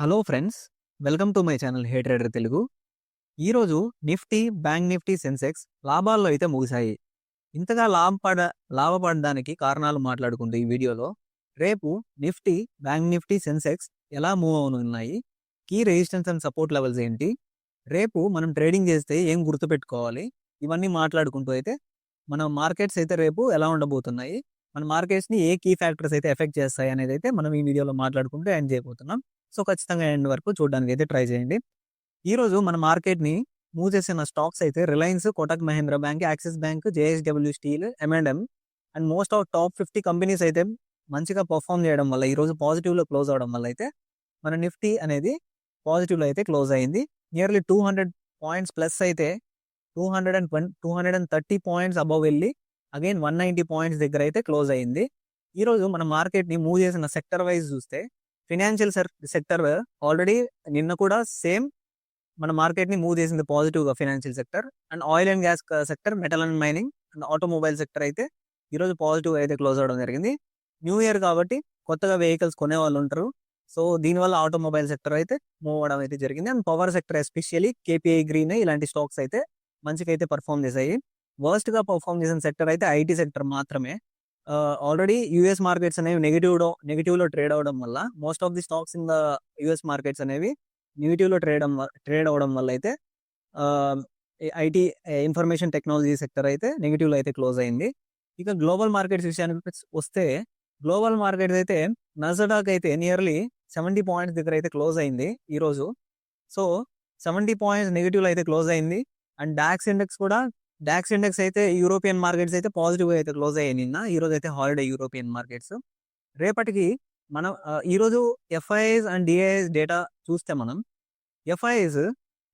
Hello friends, welcome to my channel hey trader Telugu. ఈరోజు Nifty, bank Nifty, Sensex లాభాల్లో అయితే ముగిశాయి. ఇంతగా లాభపడడానికి కారణాలు మాట్లాడుకుంటూ ఈ వీడియోలో రేపు నిఫ్టీ, బ్యాంక్ నిఫ్టీ, సెన్సెక్స్ ఎలా మూవ్ అవనున్నాయి, key resistance and support levels ఏంటి, రేపు మనం ట్రేడింగ్ చేస్తే ఏం గుర్తుపెట్టుకోవాలి, ఇవన్నీ మాట్లాడుకుంటూ అయితే మన మార్కెట్స్ అయితే రేపు ఎలా ఉండబోతున్నాయి, మన మార్కెట్స్ని ఏ కీ ఫ్యాక్టర్స్ అయితే ఎఫెక్ట్ చేస్తాయి అనేది అయితే మనం ఈ వీడియోలో మాట్లాడుకుంటూ ఎండ్ చేయబోతున్నాం. సో ఖచ్చితంగా ఎండ్ వరకు చూడడానికి అయితే ట్రై చేయండి. ఈరోజు మన మార్కెట్ని మూవ్ చేసిన స్టాక్స్ అయితే Reliance, Kotak Mahindra bank, axis bank, JSW steel, M&M and most of top 50 companies అయితే మంచిగా పర్ఫామ్ చేయడం వల్ల ఈరోజు పాజిటివ్లో క్లోజ్ అవడం వల్ల అయితే మన నిఫ్టీ అనేది పాజిటివ్లో అయితే క్లోజ్ అయింది. నియర్లీ 200 పాయింట్స్ ప్లస్ అయితే 230 పాయింట్స్ అబవ్ వెళ్ళి అగైన్ 190 పాయింట్స్ దగ్గర అయితే క్లోజ్ అయింది. ఈరోజు మన మార్కెట్ని మూవ్ చేసిన సెక్టర్ వైజ్ చూస్తే ఫినాన్షియల్ సెక్టర్ ఆల్రెడీ నిన్న కూడా సేమ్ మన మార్కెట్ని మూవ్ చేసింది పాజిటివ్గా financial sector. And oil and gas sector, metal and mining and automobile sector అయితే ఈరోజు పాజిటివ్ అయితే క్లోజ్ అవడం జరిగింది. న్యూ ఇయర్ కాబట్టి కొత్తగా వెహికల్స్ కొనే వాళ్ళు ఉంటారు. సో దీనివల్ల ఆటోమొబైల్ సెక్టర్ అయితే మూవ్ అవడం అయితే జరిగింది. And power sector especially KPI green ఇలాంటి స్టాక్స్ అయితే మంచిగా అయితే పర్ఫామ్ చేశాయి. వర్స్ట్గా పర్ఫామ్ చేసిన సెక్టర్ అయితే ఐటీ సెక్టర్ మాత్రమే. ఆల్రెడీ యూఎస్ మార్కెట్స్ అనేవి నెగిటివ్లో ట్రేడ్ అవడం వల్ల most of the stocks in the US markets అనేవి నెగిటివ్లో ట్రేడ్ అవడం వల్ల అయితే ఐటీ ఇన్ఫర్మేషన్ టెక్నాలజీ సెక్టర్ అయితే నెగిటివ్లో అయితే క్లోజ్ అయింది. ఇక గ్లోబల్ మార్కెట్స్ విషయానికి వస్తే గ్లోబల్ మార్కెట్స్ అయితే నస్డాక్ అయితే నియర్లీ 70 పాయింట్స్ దగ్గర అయితే క్లోజ్ అయింది ఈరోజు. సో 70 పాయింట్స్ నెగిటివ్లో అయితే క్లోజ్ అయింది. అండ్ డాక్స్ ఇండెక్స్ అయితే యూరోపియన్ మార్కెట్స్ అయితే పాజిటివ్గా అయితే క్లోజ్ అయ్యాయి నిన్న. ఈరోజు అయితే హాలిడే యూరోపియన్ మార్కెట్స్. రేపటికి మనం ఈరోజు FIIs అండ్ DIIs డేటా చూస్తే మనం FIIs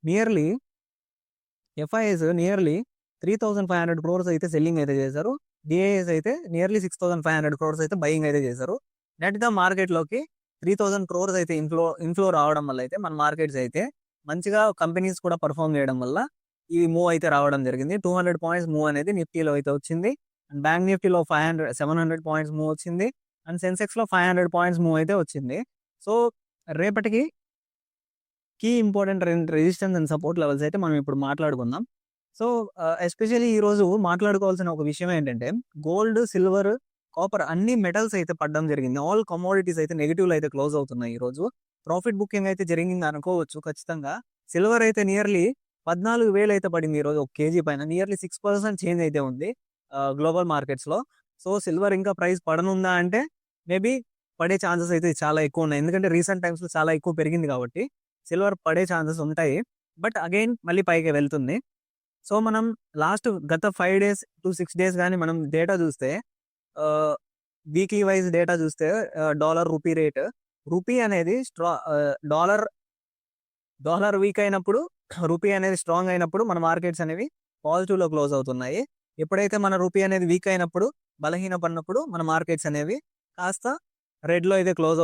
నియర్లీ 3,500 crores అయితే సెల్లింగ్ అయితే చేశారు. DIIs అయితే నియర్లీ 6,500 crores అయితే బయింగ్ అయితే చేశారు. నెట్గా మార్కెట్లోకి 3,000 crores అయితే ఇన్ఫ్లో రావడం వల్ల అయితే మన మార్కెట్స్ అయితే మంచిగా కంపెనీస్ కూడా పర్ఫామ్ చేయడం వల్ల ఈ మూవ్ అయితే రావడం జరిగింది. 200 పాయింట్స్ మూవ్ అనేది నిఫ్టీలో అయితే వచ్చింది. అండ్ బ్యాంక్ నిఫ్టీలో 700 పాయింట్స్ మూవ్ వచ్చింది. అండ్ సెన్సెక్స్లో 500 పాయింట్స్ మూవ్ అయితే వచ్చింది. సో రేపటికి key important resistance and support levels అయితే మనం ఇప్పుడు మాట్లాడుకుందాం. సో ఎస్పెషల్లీ ఈరోజు మాట్లాడుకోవాల్సిన ఒక విషయం ఏంటంటే గోల్డ్, సిల్వర్, కాపర్ అన్ని మెటల్స్ అయితే పడడం జరిగింది. ఆల్ కమోడిటీస్ అయితే నెగిటివ్లో అయితే క్లోజ్ అవుతున్నాయి. ఈరోజు ప్రాఫిట్ బుకింగ్ అయితే జరిగింది అనుకోవచ్చు ఖచ్చితంగా. సిల్వర్ అయితే నియర్లీ 14,000 అయితే పడింది ఈరోజు ఒక కేజీ పైన. నియర్లీ 6% చేంజ్ అయితే ఉంది గ్లోబల్ మార్కెట్స్లో. సో సిల్వర్ ఇంకా ప్రైస్ పడనుందా అంటే మేబీ పడే ఛాన్సెస్ అయితే చాలా ఎక్కువ ఉన్నాయి. ఎందుకంటే రీసెంట్ టైమ్స్లో చాలా ఎక్కువ పెరిగింది కాబట్టి సిల్వర్ పడే ఛాన్సెస్ ఉంటాయి. బట్ అగైన్ మళ్ళీ పైకి వెళ్తుంది. సో మనం గత 5 days to 6 days కానీ మనం డేటా చూస్తే వీక్లీ వైజ్ డేటా చూస్తే డాలర్ రూపీ రేట్, రూపీ అనేది డాలర్ వీక్ అయినప్పుడు, రూపీ అనేది స్ట్రాంగ్ అయినప్పుడు మన మార్కెట్స్ అనేవి పాజిటివ్లో క్లోజ్ అవుతున్నాయి. ఎప్పుడైతే మన రూపీ అనేది వీక్ అయినప్పుడు, బలహీనపడినప్పుడు మన మార్కెట్స్ అనేవి కాస్త రెడ్లో అయితే క్లోజ్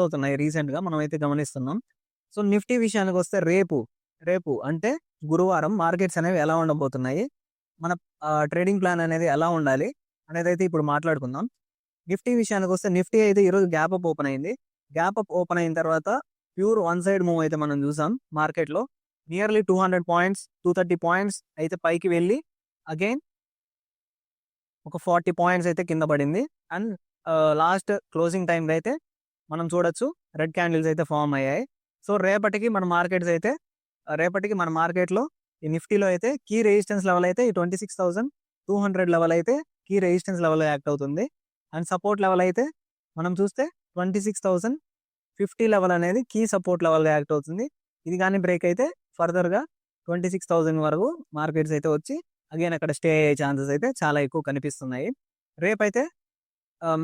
అవుతున్నాయి రీసెంట్గా మనం అయితే గమనిస్తున్నాం. సో నిఫ్టీ విషయానికి వస్తే రేపు అంటే గురువారం మార్కెట్స్ అనేవి ఎలా ఉండబోతున్నాయి, మన ట్రేడింగ్ ప్లాన్ అనేది ఎలా ఉండాలి అనేది అయితే ఇప్పుడు మాట్లాడుకుందాం. నిఫ్టీ విషయానికి వస్తే నిఫ్టీ అయితే ఈరోజు గ్యాప్ అప్ ఓపెన్ అయింది. గ్యాప్ అప్ ఓపెన్ అయిన తర్వాత ప్యూర్ వన్ సైడ్ మూవ్ అయితే మనం చూసాం మార్కెట్లో. నియర్లీ 200 పాయింట్స్, 230 పాయింట్స్ అయితే పైకి వెళ్ళి అగైన్ ఒక 40 పాయింట్స్ అయితే కింద పడింది. అండ్ లాస్ట్ క్లోజింగ్ టైంలో అయితే మనం చూడొచ్చు రెడ్ క్యాండిల్స్ అయితే ఫామ్ అయ్యాయి. సో రేపటికి మన మార్కెట్లో ఈ నిఫ్టీలో అయితే కీ రెసిస్టెన్స్ లెవెల్ అయితే ఈ 26,200 లెవెల్ అయితే కీ రెసిస్టెన్స్ లెవెల్ యాక్ట్ అవుతుంది. అండ్ సపోర్ట్ లెవెల్ అయితే మనం చూస్తే 26,050 లెవెల్ అనేది కీ సపోర్ట్ లెవెల్గా యాక్ట్ అవుతుంది. ఇది కానీ బ్రేక్ అయితే ఫర్దర్గా 26,000 వరకు మార్కెట్స్ అయితే వచ్చి అగైన్ అక్కడ స్టే అయ్యే ఛాన్సెస్ అయితే చాలా ఎక్కువ కనిపిస్తున్నాయి. రేపైతే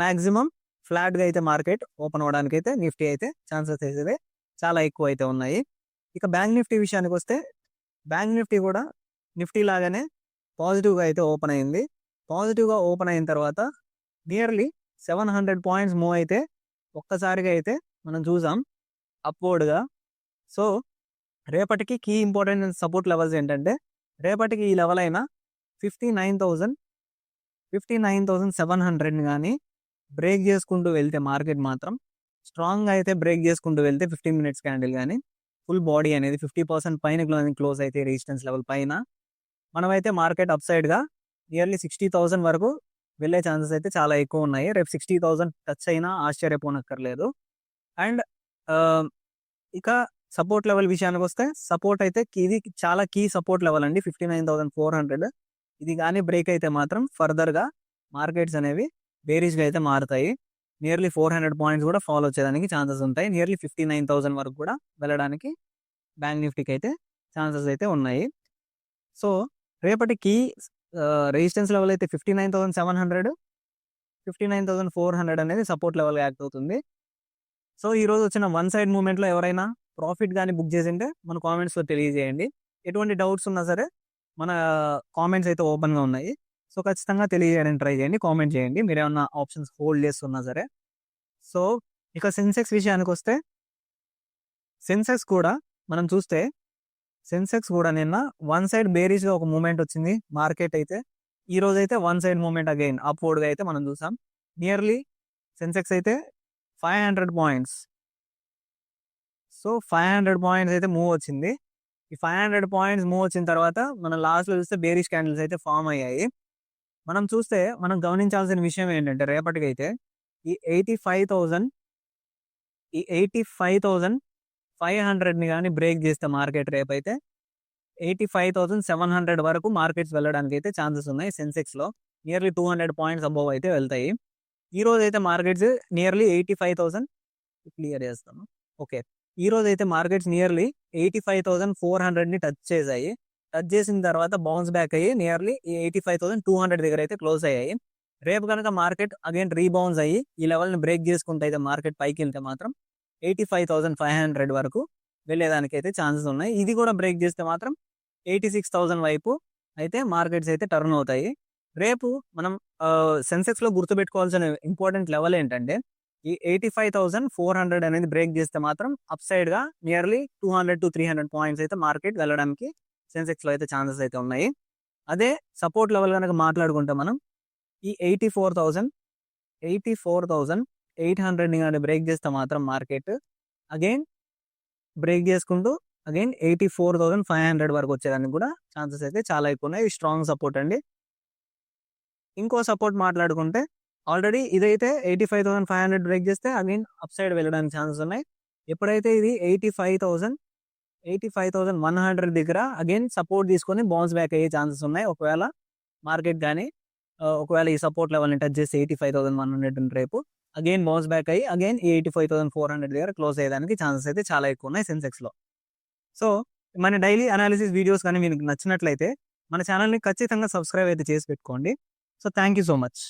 మ్యాక్సిమం ఫ్లాట్గా అయితే మార్కెట్ ఓపెన్ అవ్వడానికి అయితే నిఫ్టీ అయితే ఛాన్సెస్ అయితే చాలా ఎక్కువ అయితే ఉన్నాయి. ఇక బ్యాంక్ నిఫ్టీ విషయానికి వస్తే బ్యాంక్ నిఫ్టీ కూడా నిఫ్టీ లాగానే పాజిటివ్గా అయితే ఓపెన్ అయింది. పాజిటివ్గా ఓపెన్ అయిన తర్వాత నియర్లీ 700 పాయింట్స్ మూవ్ అయితే ఒక్కసారిగా అయితే మనం చూసాం అప్వర్డ్గా. సో రేపటికి కీ ఇంపార్టెంట్ సపోర్ట్ లెవెల్స్ ఏంటంటే రేపటికి ఈ లెవెల్ అయినా 59,700 కానీ బ్రేక్ చేసుకుంటూ వెళ్తే మార్కెట్ మాత్రం స్ట్రాంగ్గా అయితే బ్రేక్ చేసుకుంటూ వెళ్తే 15 మినిట్స్ క్యాండిల్ కానీ ఫుల్ బాడీ అనేది 50% పైన క్లోజ్ అయితే రెసిస్టెన్స్ లెవెల్ పైన మనమైతే మార్కెట్ అప్ సైడ్గా నియర్లీ 60,000 వరకు వెళ్ళే ఛాన్సెస్ అయితే చాలా ఎక్కువ ఉన్నాయి. రేపు 60,000 టచ్ అయినా ఆశ్చర్యపోనక్కర్లేదు. అండ్ ఇక సపోర్ట్ లెవెల్ విషయానికి వస్తే సపోర్ట్ అయితే ఇది చాలా కీ సపోర్ట్ లెవెల్ అండి 59,400. ఇది కానీ బ్రేక్ అయితే మాత్రం ఫర్దర్గా మార్కెట్స్ అనేవి బేరిష్గా అయితే మారుతాయి. నియర్లీ 400 పాయింట్స్ కూడా ఫాలో వచ్చేదానికి ఛాన్సెస్ ఉంటాయి. నియర్లీ 59,000 వరకు కూడా వెళ్ళడానికి బ్యాంక్ నిఫ్టీకి అయితే ఛాన్సెస్ అయితే ఉన్నాయి. సో రేపటి కీ రెసిస్టెన్స్ లెవెల్ అయితే 59,700, 59,400 అనేది సపోర్ట్ లెవెల్గా యాక్ట్ అవుతుంది. సో ఈరోజు వచ్చిన వన్ సైడ్ మూమెంట్లో ఎవరైనా ప్రాఫిట్ కానీ బుక్ చేసింటే మన కామెంట్స్లో తెలియజేయండి. ఎటువంటి డౌట్స్ ఉన్నా సరే మన కామెంట్స్ అయితే ఓపెన్గా ఉన్నాయి. సో ఖచ్చితంగా తెలియజేయడానికి ట్రై చేయండి, కామెంట్ చేయండి మీరు ఏమన్నా ఆప్షన్స్ హోల్డ్ చేస్తున్నా సరే. సో ఇక సెన్సెక్స్ విషయానికి వస్తే సెన్సెక్స్ కూడా మనం చూస్తే సెన్సెక్స్ కూడా నిన్న వన్ సైడ్ బేరిష్గా ఒక మూమెంట్ వచ్చింది మార్కెట్ అయితే. ఈ రోజు అయితే వన్ సైడ్ మూమెంట్ అగైన్ అప్వర్డ్గా అయితే మనం చూసాం. నియర్లీ సెన్సెక్స్ అయితే 500 పాయింట్స్. సో 500 పాయింట్స్ అయితే మూవ్ వచ్చింది. ఈ 500 పాయింట్స్ మూవ్ వచ్చిన తర్వాత మనం లాస్ట్లో చూస్తే బేరిష్ క్యాండిల్స్ అయితే ఫామ్ అయ్యాయి. మనం చూస్తే మనం గమనించాల్సిన విషయం ఏంటంటే రేపటికైతే ఈ 85,500ని కానీ బ్రేక్ చేస్తే మార్కెట్ రేపైతే 85,700 వరకు మార్కెట్స్ వెళ్ళడానికి అయితే ఛాన్సెస్ ఉన్నాయి. సెన్సెక్స్లో నియర్లీ 200 పాయింట్స్ అబోవ్ అయితే వెళ్తాయి. ఈ రోజు అయితే మార్కెట్స్ నియర్లీ 85,000 క్లియర్ చేస్తాను. ఓకే, ఈ రోజు అయితే మార్కెట్స్ నియర్లీ 85,400ని టచ్ చేశాయి. టచ్ చేసిన తర్వాత బౌన్స్ బ్యాక్ అయ్యి నియర్లీ 85,200 దగ్గర అయితే క్లోజ్ అయ్యాయి. రేపు కనుక మార్కెట్ అగైన్ రీబౌన్స్ అయ్యి ఈ లెవెల్ని బ్రేక్ చేసుకుంటే అయితే మార్కెట్ పైకి వెళ్తే మాత్రం 85,500 వరకు వెళ్ళేదానికి అయితే ఛాన్సెస్ ఉన్నాయి. ఇది కూడా బ్రేక్ చేస్తే మాత్రం 86,000 వైపు అయితే మార్కెట్స్ అయితే టర్న్ అవుతాయి. రేపు మనం సెన్సెక్స్లో గుర్తుపెట్టుకోవాల్సిన ఇంపార్టెంట్ లెవెల్ ఏంటంటే ఈ 85,400 అనేది బ్రేక్ చేస్తే మాత్రం అప్ సైడ్గా నియర్లీ 200 to 300 పాయింట్స్ అయితే మార్కెట్ వెళ్ళడానికి సెన్సెక్స్లో అయితే ఛాన్సెస్ అయితే ఉన్నాయి. అదే సపోర్ట్ లెవెల్ కనుక మాట్లాడుకుంటే మనం ఈ 84,800ని కానీ బ్రేక్ చేస్తే మాత్రం మార్కెట్ అగైన్ బ్రేక్ చేసుకుంటూ అగైన్ 84,500 వరకు వచ్చేదానికి కూడా ఛాన్సెస్ అయితే చాలా ఎక్కువ ఉన్నాయి. స్ట్రాంగ్ సపోర్ట్ అండి. ఇంకో సపోర్ట్ మాట్లాడుకుంటే ఆల్రెడీ ఇదైతే 85,500 బ్రేక్ చేస్తే అగైన్ అప్ సైడ్ వెళ్ళడానికి ఛాన్సెస్ ఉన్నాయి. ఎప్పుడైతే ఇది 85,100 దగ్గర అగైన్ సపోర్ట్ తీసుకొని బౌన్స్ బ్యాక్ అయ్యే ఛాన్సెస్ ఉన్నాయి. ఒకవేళ మార్కెట్ కానీ ఒకవేళ ఈ సపోర్ట్ లెవెల్ని టచ్ చేసి 85,100 రేపు అగైన్ బౌన్స్ బ్యాక్ అయ్యి అగైన్ 85,400 దగ్గర క్లోజ్ అయ్యేదానికి ఛాన్సెస్ అయితే చాలా ఎక్కువ ఉన్నాయి సెన్సెక్స్లో. సో మన డైలీ అనాలిసిస్ వీడియోస్ కానీ మీకు నచ్చినట్లయితే మన ఛానల్ని ఖచ్చితంగా సబ్స్క్రైబ్ అయితే చేసి పెట్టుకోండి. So thank you so much.